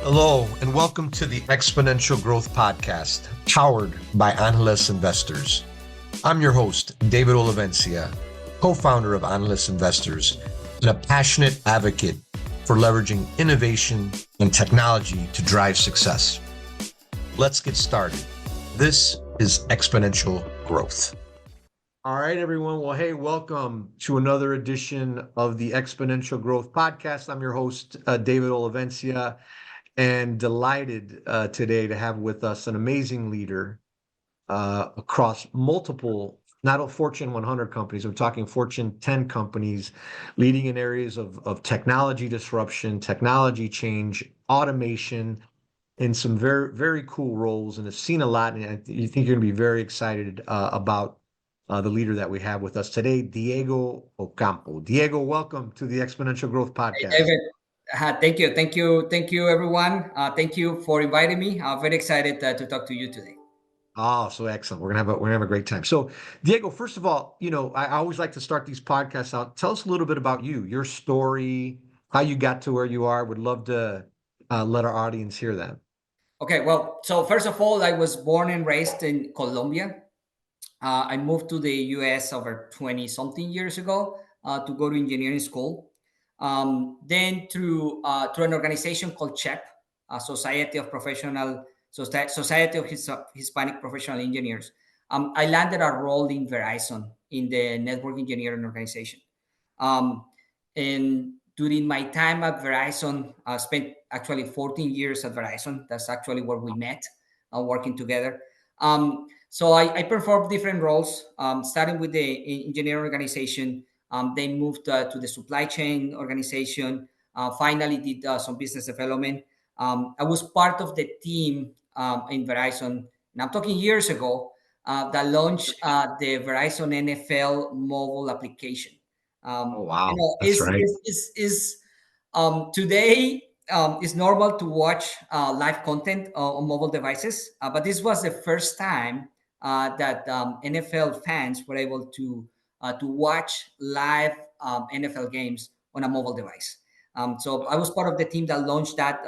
Hello, and welcome to the Exponential Growth Podcast, powered by Analyst Investors. I'm your host, David Olivencia, co-founder of Analyst Investors, and a passionate advocate for leveraging innovation and technology to drive success. Let's get started. This is Exponential Growth. All right, everyone. Well, hey, welcome to another edition of the Exponential Growth Podcast. I'm your host, David Olivencia, and delighted today to have with us an amazing leader across multiple, not only Fortune 100 companies, we're talking Fortune 10 companies, leading in areas of technology disruption, technology change, automation, in some very, very cool roles, and have seen a lot. And you think you're going to be very excited about the leader that we have with us today, Diego Ocampo. Diego, welcome to the Exponential Growth Hey, Podcast. David. Thank you, everyone. Thank you for inviting me. I'm very excited to talk to you today. Oh, so excellent. We're gonna have a great time. So, Diego, first of all, I always like to start these podcasts out. Tell us a little bit about you, your story, how you got to where you are. Would love to let our audience hear that. Okay, well, so first of all, I was born and raised in Colombia. I moved to the US over 20 something years ago to go to engineering school. Then through an organization called CHEP, Society of Hispanic Professional Engineers, I landed a role in Verizon in the network engineering organization. Um, and during my time at Verizon, I spent actually 14 years at Verizon. That's actually where we met, working together. So I performed different roles, starting with the engineering organization, then moved to the supply chain organization, finally did some business development. I was part of the team in Verizon, and I'm talking years ago, that launched the Verizon NFL mobile application. Oh, You wow. know, That's right. today it's normal to watch live content on mobile devices, but this was the first time that NFL fans were able to watch live NFL games on a mobile device. So I was part of the team that launched that.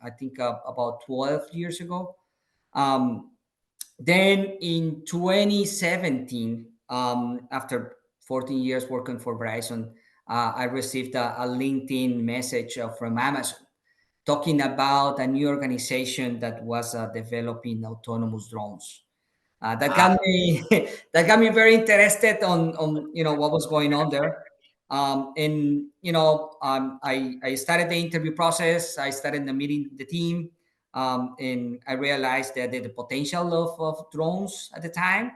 I think about 12 years ago. Um, then in 2017, after 14 years working for Verizon, I received a LinkedIn message from Amazon talking about a new organization that was developing autonomous drones. That Wow. got me that got me very interested on what was going on there. I started the interview process. I started the meeting the team, and I realized that the potential of drones at the time,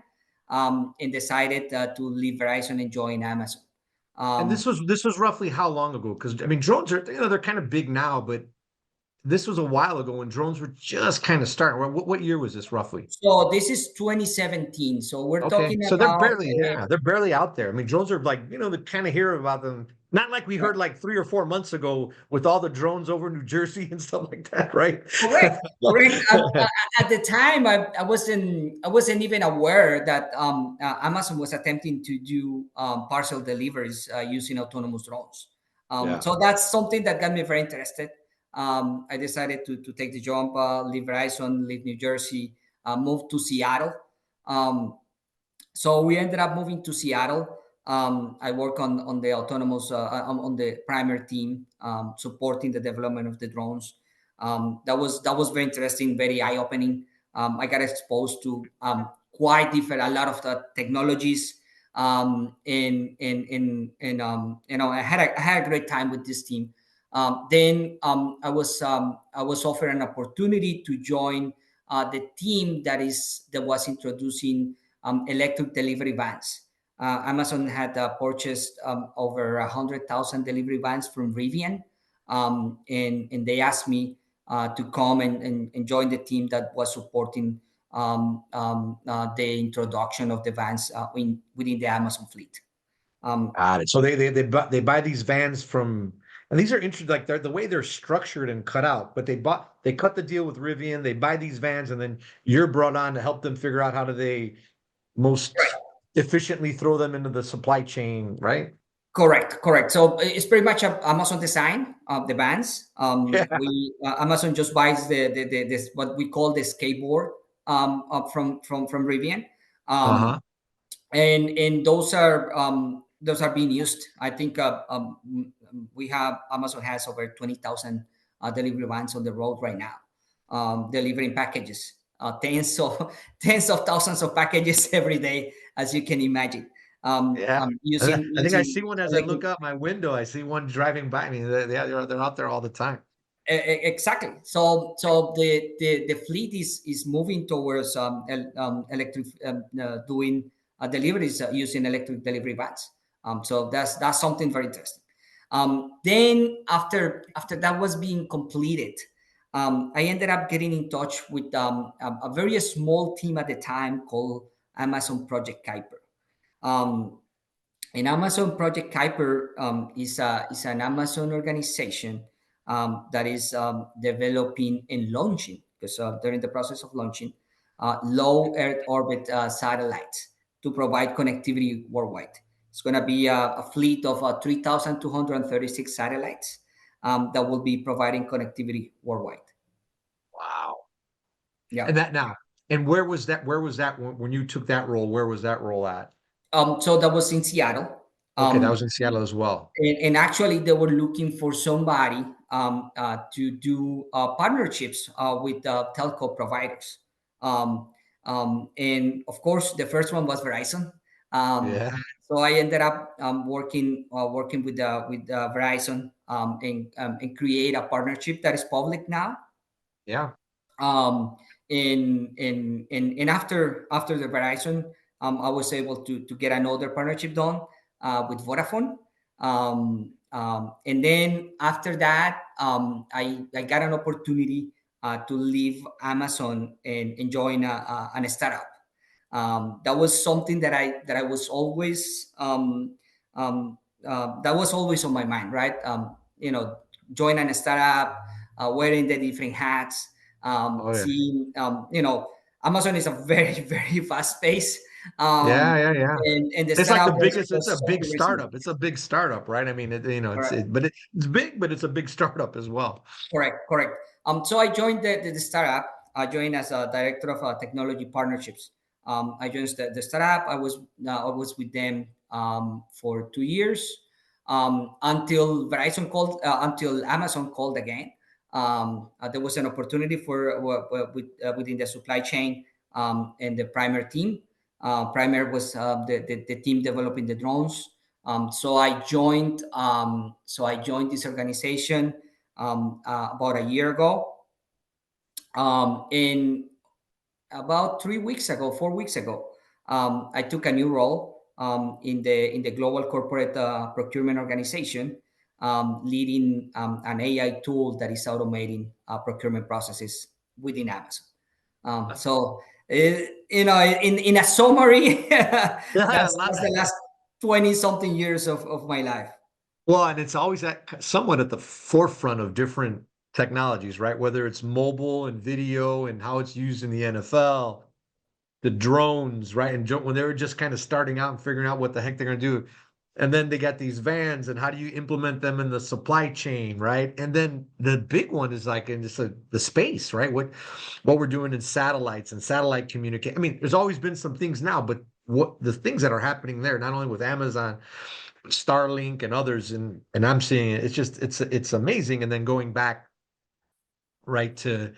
and decided to leave Verizon and join Amazon. And Um, this was roughly how long ago? Because I mean, drones are they're kind of big now, but this was a while ago when drones were just kind of starting. What year was this roughly? so this is 2017. So we're Okay, talking so they're about barely, yeah, they're barely out there. I mean, drones are like, they kind of hear about them. Not like we heard like 3 or 4 months ago with all the drones over New Jersey and stuff like that, right? correct, correct. At the time, I wasn't even aware that Amazon was attempting to do parcel deliveries using autonomous drones. Yeah. So that's something that got me very interested. I decided to take the jump, leave Verizon, leave New Jersey, move to Seattle. Um, so we ended up moving to Seattle. I work on the autonomous on the primary team, supporting the development of the drones. That was very interesting, very eye opening. I got exposed to quite different, a lot of the technologies, I had a great time with this team. Then I was offered an opportunity to join the team that was introducing electric delivery vans. Amazon had purchased over 100,000 delivery vans from Rivian, and they asked me to come and join the team that was supporting the introduction of the vans within the Amazon fleet. Um, Got it. So they buy these vans from, and these are interesting, like the way they're structured and cut out. But they cut the deal with Rivian. They buy these vans, and then you're brought on to help them figure out how do they most efficiently throw them into the supply chain, right? Correct. So it's pretty much a Amazon design of the bands. Yeah. We Amazon just buys the this what we call the skateboard up from Rivian, um, Uh-huh. and those are being used. I think we have Amazon has over 20,000 delivery vans on the road right now, delivering packages, tens of thousands of packages every day, as you can imagine. Yeah. I think I Using see one as I electric. look out my window. I see one driving by me. They're out there all the time. Exactly. So the fleet is moving towards electric doing deliveries using electric delivery vans. So that's something very interesting. Then after that was being completed, I ended up getting in touch with a very small team at the time called Amazon Project Kuiper. Um, and Amazon Project Kuiper is an Amazon organization that is developing and launching, because they're in the process of launching low Earth orbit satellites to provide connectivity worldwide. It's going to be a fleet of 3,236 satellites that will be providing connectivity worldwide. Wow. Yeah. And that now, and where was that? Where was that when you took that role? Where was that role at? So that was in Seattle. Okay, that Um, was in Seattle as well. and actually they were looking for somebody to do partnerships with telco providers, um, and of course the first one was Verizon. um, Yeah. so I ended up working with Verizon, and create a partnership that is public now. Yeah. um, and after the Verizon, I was able to get another partnership done with Vodafone. And then after that, I got an opportunity to leave Amazon and join a startup. That was something that I was always that was always on my mind, right? Join a startup, wearing the different hats, Oh yeah. seeing Amazon is a very very fast pace, Yeah, yeah, yeah. and the It's like the startup biggest, it's a was big something very similar. startup. It's a big startup, right? I mean, it's big, but it's a big startup as well. Correct. So I joined the startup. I joined as a director of technology partnerships. I joined the startup. I was with them for 2 years, until Verizon called, until Amazon called again. There was an opportunity for within the supply chain, and the Primer team. Primer was the team developing the drones. So I joined. So I joined this organization about a year ago. And about 3 weeks ago, 4 weeks ago, I took a new role in the global corporate procurement organization, leading an AI tool that is automating procurement processes within Amazon. So, in a summary, Yeah, that's the last 20 something years of my life. well, and it's always somewhat at the forefront of different technologies, right? Whether it's mobile and video and how it's used in the NFL, the drones, right? And when they were just kind of starting out and figuring out what the heck they're going to do. And then they got these vans, and how do you implement them in the supply chain, right? And then the big one is like in just the space, right? What we're doing in satellites and satellite communicate. I mean, there's always been some things now, but what the things that are happening there, not only with Amazon, Starlink and others, and I'm seeing it, it's amazing. And then going back right to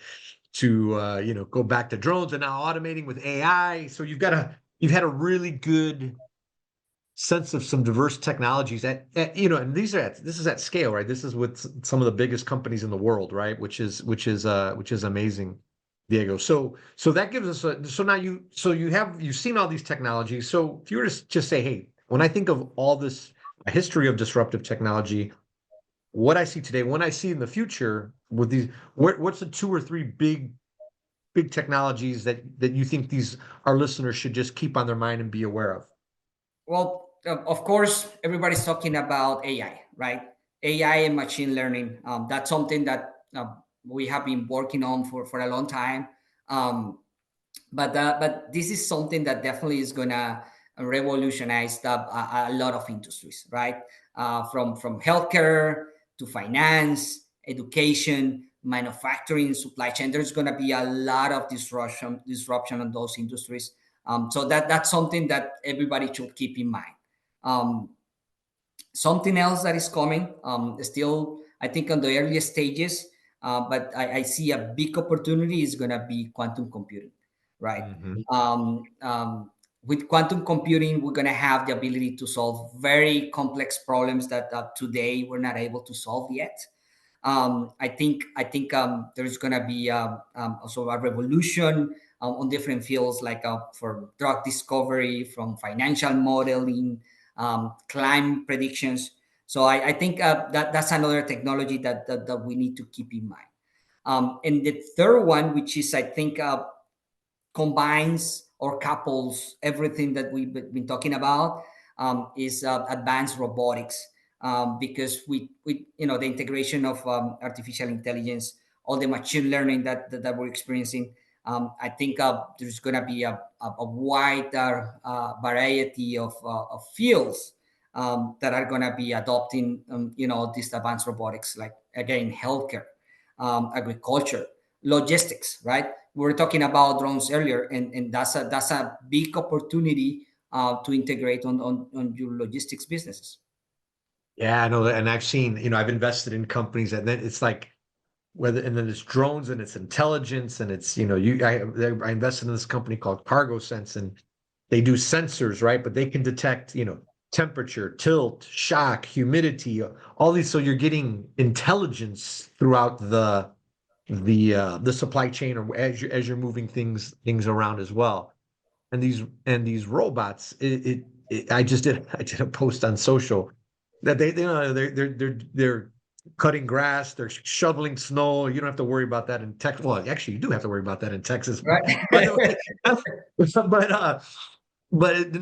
go back to drones and now automating with AI. So you've had a really good sense of some diverse technologies and this is at scale, right? This is with some of the biggest companies in the world, right? Which is amazing, Diego. So that gives us so now you've seen all these technologies. So if you were to just say, hey, when I think of all this a history of disruptive technology, what I see today, when I see in the future with these, what's the two or three big technologies that you think these our listeners should just keep on their mind and be aware of? Well, of course, everybody's talking about AI, right? AI and machine learning. That's something that we have been working on for a long time. But this is something that definitely is gonna revolutionized a lot of industries, right? From healthcare to finance, education, manufacturing, supply chain. There's going to be a lot of disruption on those industries. So that's something that everybody should keep in mind. Um, Something else that is coming, still, I think, on the earliest stages, but I see a big opportunity is going to be quantum computing, right? Hmm. Um, um, with quantum computing, we're going to have the ability to solve very complex problems that today we're not able to solve yet. I think there's going to be also a revolution on different fields, like for drug discovery, from financial modeling, climate predictions. So I think that's another technology that we need to keep in mind. And the third one, which is, I think, combines or couples everything that we've been talking about, is advanced robotics, because we the integration of artificial intelligence, all the machine learning that we're experiencing. I think there's going to be a wider variety of fields that are going to be adopting these advanced robotics, like, again, healthcare, agriculture, logistics, right? We were talking about drones earlier, and that's a big opportunity to integrate on your logistics businesses. Yeah, I know that. And I've seen, I've invested in companies and then it's like whether, and then it's drones and it's intelligence and it's, I invested in this company called Cargo Sense and they do sensors, right? But they can detect, temperature, tilt, shock, humidity, all these. So you're getting intelligence throughout the supply chain or as you're moving things around as well. And these robots, I did a post on social that they're cutting grass, they're shoveling snow. You don't have to worry about that in Texas. Well, actually, you do have to worry about that in Texas. But Right.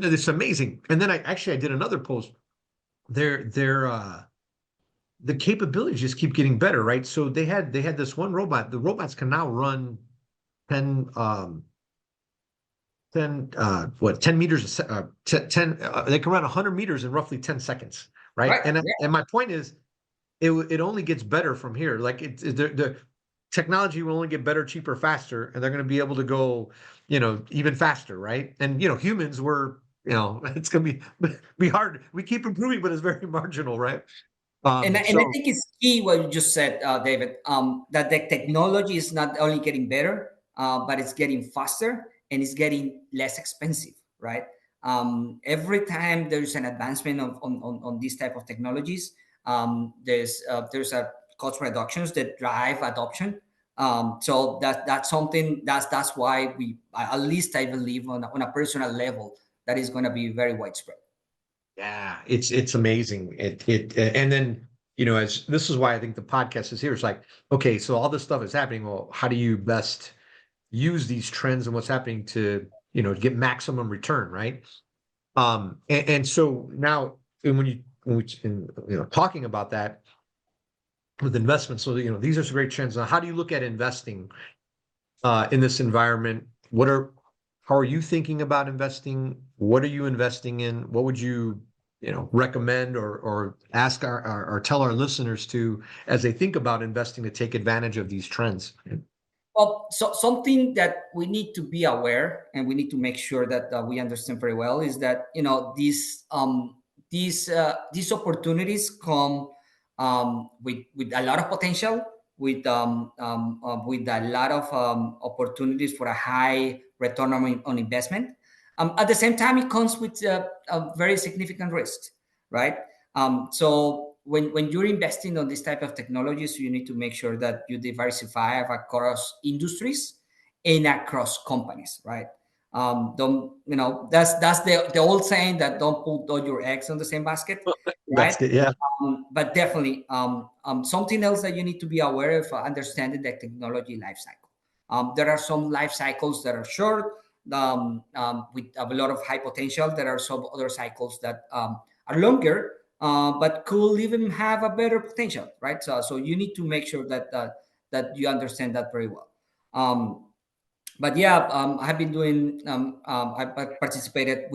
it's amazing. And then I did another post. They're the capabilities just keep getting better, right? So they had this one robot. The robots can now run 10 10 meters, 10, they can run 100 meters in roughly 10 seconds, right? Right. And my point is, it only gets better from here. Like the technology will only get better, cheaper, faster, and they're going to be able to go, even faster, right? And humans were, it's going to be hard. We keep improving, but it's very marginal, right? And I So think it's key what you just said, David, that the technology is not only getting better, but it's getting faster and it's getting less expensive, right? Every time there's an advancement on these type of technologies, there's a cost reductions that drive adoption. So that's something that's why at least I believe on a personal level, that is going to be very widespread. yeah, it's amazing. And then as this is why I think the podcast is here. It's like, okay, so all this stuff is happening. Well, how do you best use these trends and what's happening to get maximum return, right? And so now, and when we talking about that with investments, so these are some great trends. Now, how do you look at investing in this environment? How are you thinking about investing? What are you investing in? What would you, recommend or ask or tell our listeners to as they think about investing to take advantage of these trends? Well, so something that we need to be aware and we need to make sure that we understand very well is that these opportunities come with a lot of potential, with a lot of opportunities for a high return on investment. At the same time, it comes with a very significant risks, right? So when you're investing on this type of technologies, you need to make sure that you diversify across industries and across companies, right? Don't that's the old saying that don't put all your eggs on the same basket, That's right? good. Yeah. But definitely, something else that you need to be aware of, understanding the technology life cycle. There are some life cycles that are short, with a lot of high potential. There are some other cycles that are longer, but could even have a better potential, right? So you need to make sure that you understand that very well. But yeah, I've been doing. I participated.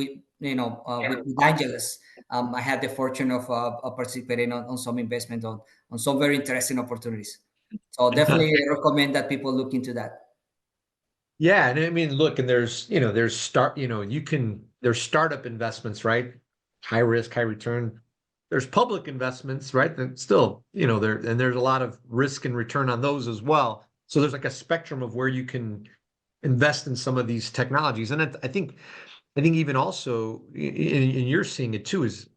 with Angelus. I had the fortune of participating on some investment on some very interesting opportunities. So definitely recommend that people look into that. Yeah, and I mean, look, and there's there's startup investments, right? High risk, high return. There's public investments, right? That still, there's a lot of risk and return on those as well. So there's like a spectrum of where you can invest in some of these technologies. And I think even also, and you're seeing it too, is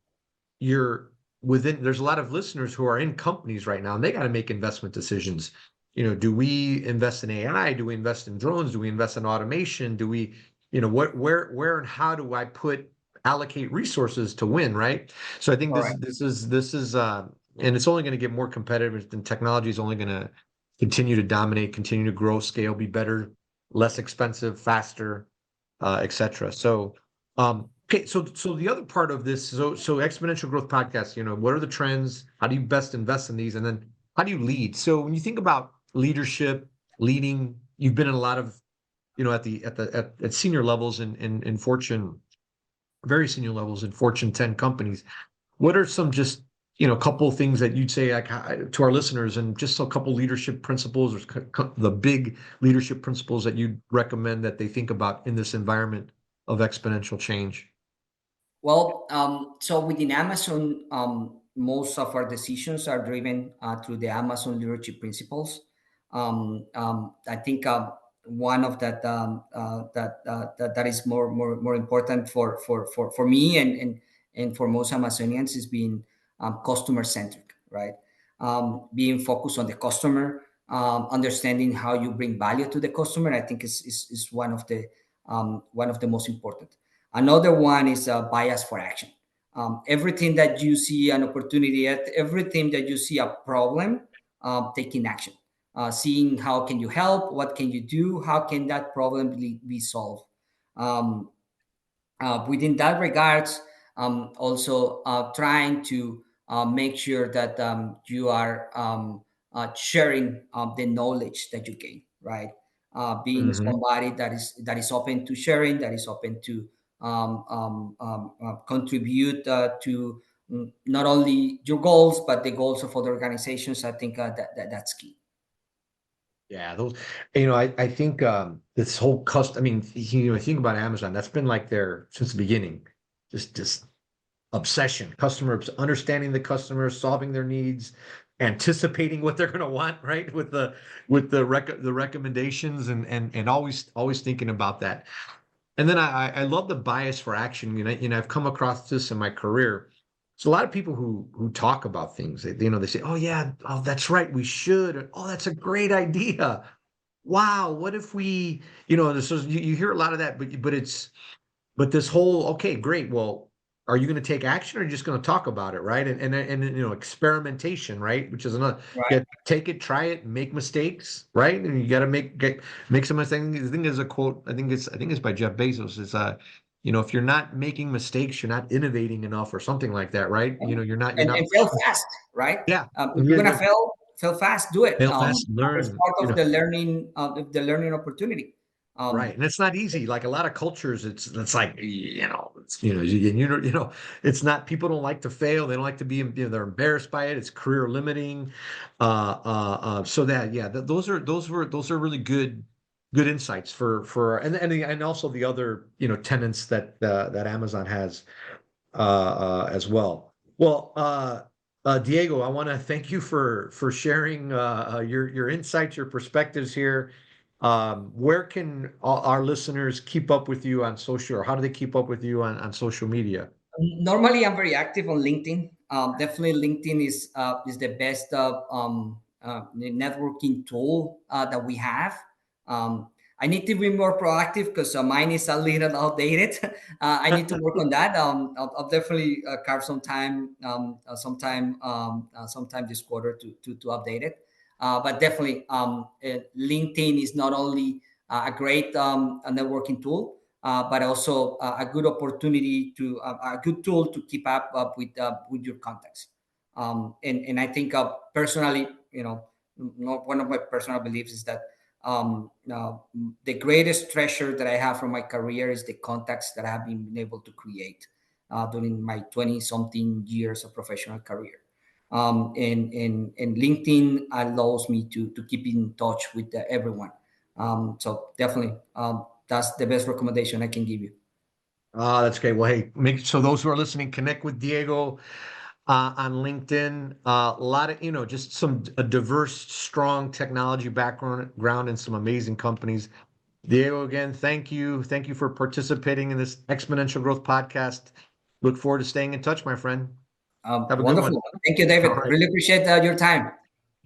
you're there's a lot of listeners who are in companies right now and they got to make investment decisions. Do we invest in AI? Do we invest in drones? Do we invest in automation? Do we, where and how do I allocate resources to win, right? So I think All right. this is and it's only going to get more competitive, and technology is only going to continue to dominate, continue to grow, scale, be better, less expensive, faster, etc. So okay, so the other part of this, so Exponential Growth Podcast, what are the trends? How do you best invest in these? And then how do you lead? So when you think about leadership, leading, you've been in a lot of, at senior levels in Fortune, very senior levels in Fortune 10 companies. What are some just, couple of things that you'd say like to our listeners, and just a couple leadership principles, or the big leadership principles that you'd recommend that they think about in this environment of exponential change? Well, so within Amazon, most of our decisions are driven through the Amazon leadership principles. I think one of that is more important for me and for most Amazonians is being customer centric, right? Being focused on the customer, understanding how you bring value to the customer. I think is one of the most important. Another one is a bias for action. Everything that you see an opportunity at, everything that you see a problem, taking action, seeing how can you help, what can you do, how can that problem be solved. Um, Within that regards, also trying to make sure that you are sharing the knowledge that you gain, right? Being Hmm. somebody that is open to sharing, that is open to contribute to not only your goals but the goals of other organizations. I think that's key. Yeah, those, I think this whole I mean, think about Amazon, that's been like there since the beginning. Just obsession, understanding the customer, solving their needs, anticipating what they're going to want, right? The recommendations, and always thinking about that. And then I love the bias for action. I've come across this in my career. So a lot of people who talk about things, they say, "Oh yeah, oh that's right, we should." Or, "Oh, that's a great idea. Wow, what if we?" This is you hear a lot of that, but this whole, okay, great. Well, are you going to take action, or are you just going to talk about it, right? And experimentation, right? Which is another. Right. Take it, try it, make mistakes, right? And you got to make some mistakes. I think there's a quote. I think it's by Jeff Bezos. Is if you're not making mistakes, you're not innovating enough, or something like that, right? You're not And fail fast, right? yeah. If you're gonna fail fast, do it. Fail fast, It's learn. part of the learning opportunity. Right, Um, and it's not easy. Like a lot of cultures, it's like it's not. People don't like to fail. They don't like to be. They're embarrassed by it. It's career limiting. So that, yeah, those are really good insights and also the other tenants that Amazon has as well. Well, Diego, I want to thank you for sharing your insights, your perspectives here. Where can our listeners keep up with you on social, or how do they keep up with you on social media? Normally, I'm very active on LinkedIn. Definitely, LinkedIn is the best networking tool that we have. Um, I need to be more proactive because mine is a little outdated. I need to work on that. I'll definitely carve sometime this quarter to update it. But definitely, LinkedIn is not only a great a networking tool, but also a good opportunity a good tool to keep up with your contacts. And I think personally, one of my personal beliefs is that the greatest treasure that I have from my career is the contacts that I have been able to create during my 20-something years of professional career. And LinkedIn allows me to keep in touch with everyone. So definitely, that's the best recommendation I can give you. That's great. Well, hey, so those who are listening, connect with Diego on LinkedIn. A lot of, just a diverse, strong technology background and some amazing companies. Diego, again, thank you. Thank you for participating in this Exponential Growth podcast. Look forward to staying in touch, my friend. Have a good one. Wonderful. Thank you, David. All right. Really appreciate your time.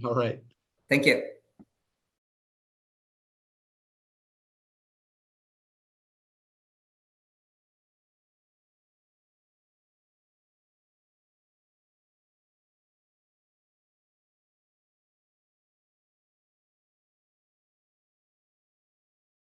All right. Thank you.